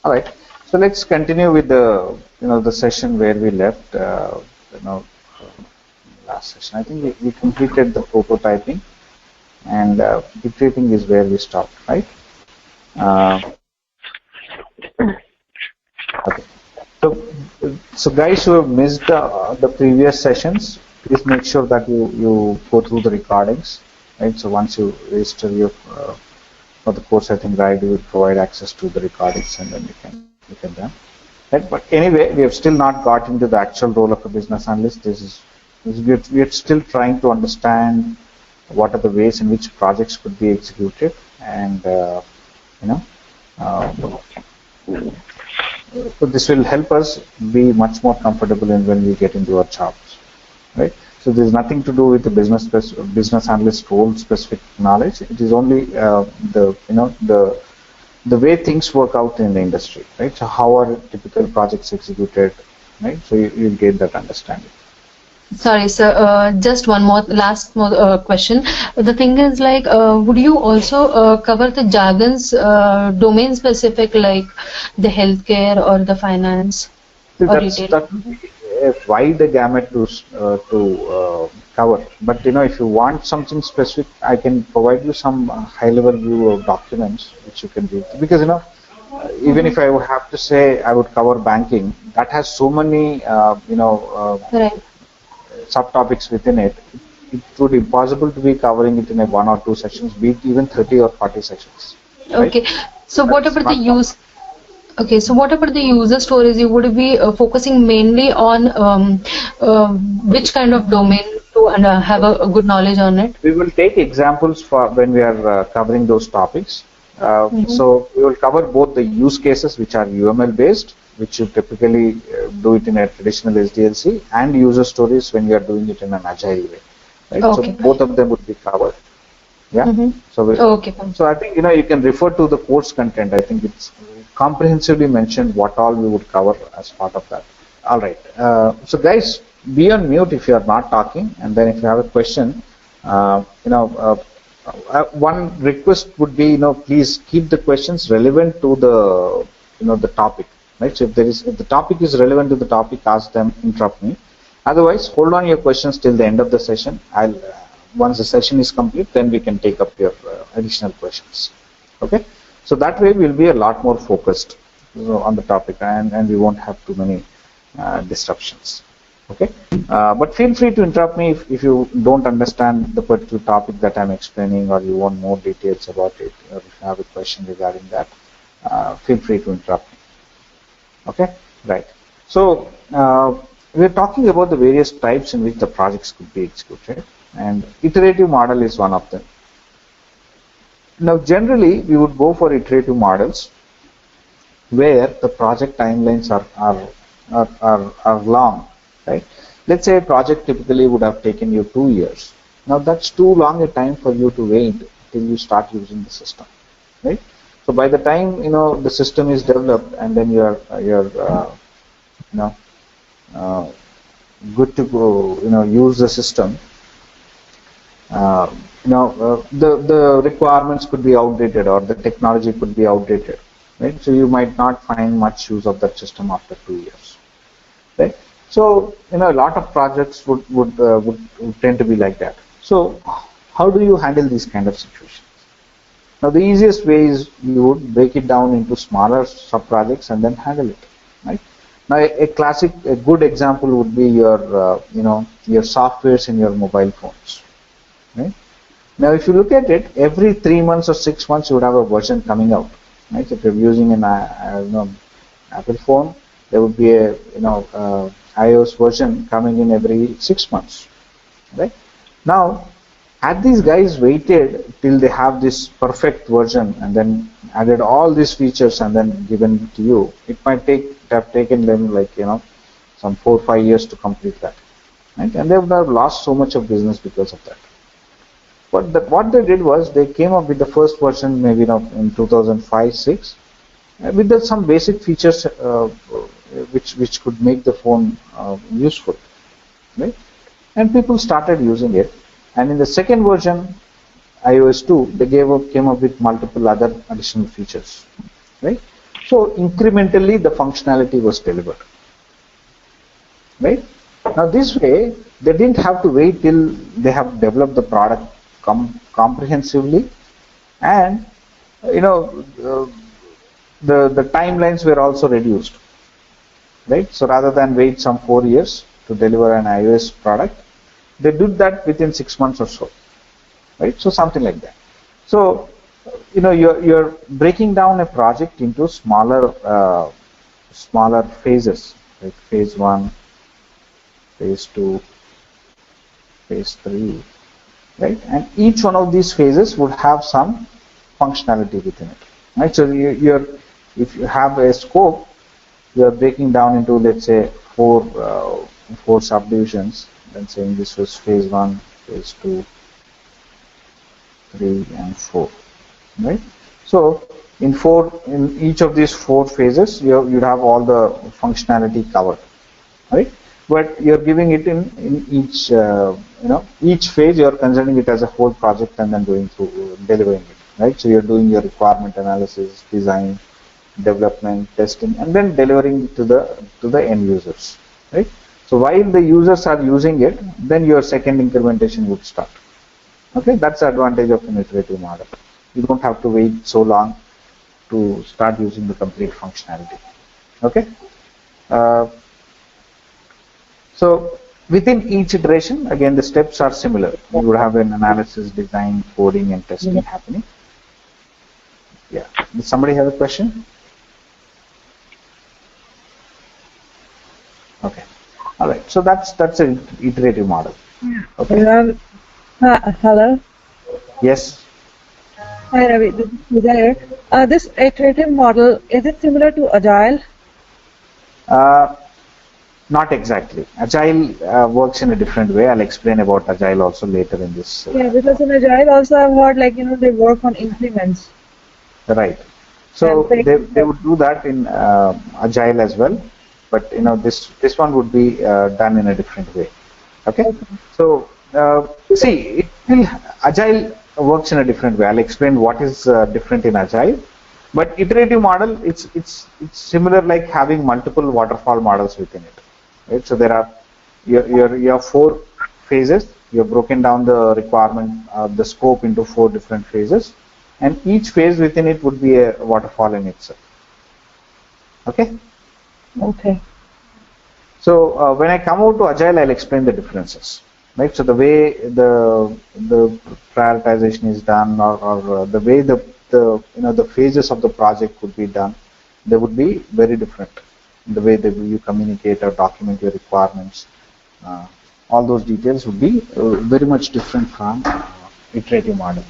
All right. So let's continue with the the session where we left. You know, last session. I think we completed the prototyping, and iterating is where we stopped, right? Okay. So guys who have missed the previous sessions, please make sure that you go through the recordings, right? So once you register your for the course, I think RIDE will provide access to the recordings, and then you can look at them. Right? But anyway, we have still not got into the actual role of a business analyst. We are still trying to understand what are the ways in which projects could be executed, and so this will help us be much more comfortable in when we get into our jobs, right? So there's nothing to do with the business analyst role specific knowledge. It is only the way things work out in the industry, right? So how are typical projects executed, right? So you'll get that understanding. Sorry, sir. Just one more question. The thing is, like, would you also cover the jargons, domain specific, like the healthcare or the finance or retail? That would be a wide gamut to cover. But if you want something specific, I can provide you some high-level view of documents which you can read. Because even if I would have to say I would cover banking, that has so many Right. subtopics within it. It would be impossible to be covering it in a 1 or 2 sections, be it even 30 or 40 sections. Right? Okay. So what about the use? Okay, so what about the user stories? You would be focusing mainly on which kind of domain to have a good knowledge on it? We will take examples for when we are covering those topics. So we will cover both the use cases which are UML based, which you typically do it in a traditional SDLC, and user stories when you are doing it in an agile way. Right? Okay. So both of them would be covered. Yeah. So I think you can refer to the course content. I think it's comprehensively mentioned what all we would cover as part of that. All right. So guys, be on mute if you are not talking, and then if you have a question, one request would be please keep the questions relevant to the topic. Right. So if the topic is relevant to the topic, ask them, interrupt me. Otherwise, hold on your questions till the end of the session. Once the session is complete, then we can take up your additional questions. Okay. So that way we'll be a lot more focused on the topic, and we won't have too many disruptions. Okay. But feel free to interrupt me if you don't understand the particular topic that I'm explaining, or you want more details about it, or if you have a question regarding that, feel free to interrupt me. Okay. Right. So we're talking about the various types in which the projects could be executed, and iterative model is one of them. Now, generally, we would go for iterative models where the project timelines are long, right? Let's say a project typically would have taken you 2 years. Now, that's too long a time for you to wait till you start using the system, right? So by the time the system is developed, and then you're good to go, use the system. The requirements could be outdated, or the technology could be outdated, right? So you might not find much use of that system after 2 years, right? So a lot of projects would tend to be like that. So how do you handle these kind of situations? Now the easiest way is you would break it down into smaller sub projects and then handle it, right? Now a good example would be your softwares in your mobile phones. Right? Now, if you look at it, every 3 months or 6 months, you would have a version coming out. Right? If you're using an Apple phone, there would be a iOS version coming in every 6 months. Right? Have these guys waited till they have this perfect version and then added all these features and then given to you, it might have taken them some 4 or 5 years to complete that. Right? And they would have lost so much of business because of that. But what they did was they came up with the first version maybe in 2005-06 with some basic features which could make the phone useful, right? And people started using it. And in the second version, iOS 2, they came up with multiple other additional features, right? So incrementally the functionality was delivered. Right? Now this way, they didn't have to wait till they have developed the product comprehensively, and the timelines were also reduced. Right? So rather than wait some 4 years to deliver an iOS product, they did that within 6 months or so. Right? So something like that. So you're breaking down a project into smaller phases, like phase 1, phase 2, phase 3, right? And each one of these phases would have some functionality within it, right? So if you have a scope, you're breaking down into, let's say, four subdivisions. Then saying this was phase 1, phase 2, 3, and 4, right? So in each of these 4 phases, you'd have all the functionality covered, right? But you're giving it in each phase, you're considering it as a whole project and then going through delivering it, right? So you're doing your requirement analysis, design, development, testing, and then delivering it to the end users, right? So while the users are using it, then your second incrementation would start. Okay, that's the advantage of an iterative model. You don't have to wait so long to start using the complete functionality. Okay. So within each iteration, again, the steps are similar. You would have an analysis, design, coding, and testing happening. Yeah. Does somebody have a question? Okay. All right. So that's an iterative model. Okay. Hello. Yes. Hi Ravi, this is Pooja here. This iterative model, is it similar to Agile? Not exactly. Agile works in a different way. I'll explain about Agile also later in this. Yeah, because in Agile also I've heard they work on increments. Right. So they would do that in Agile as well, but this one would be done in a different way. Okay. So see, Agile works in a different way. I'll explain what is different in Agile. But iterative model, it's similar, like having multiple waterfall models within it. Right? So there are you have 4 phases. You've broken down the requirement, the scope into 4 different phases, and each phase within it would be a waterfall in itself. Okay. Okay. So when I come out to Agile, I'll explain the differences. Right. So the way the prioritization is done, or the way the phases of the project could be done, they would be very different. The way that you communicate or document your requirements, all those details would be very much different from iterative model.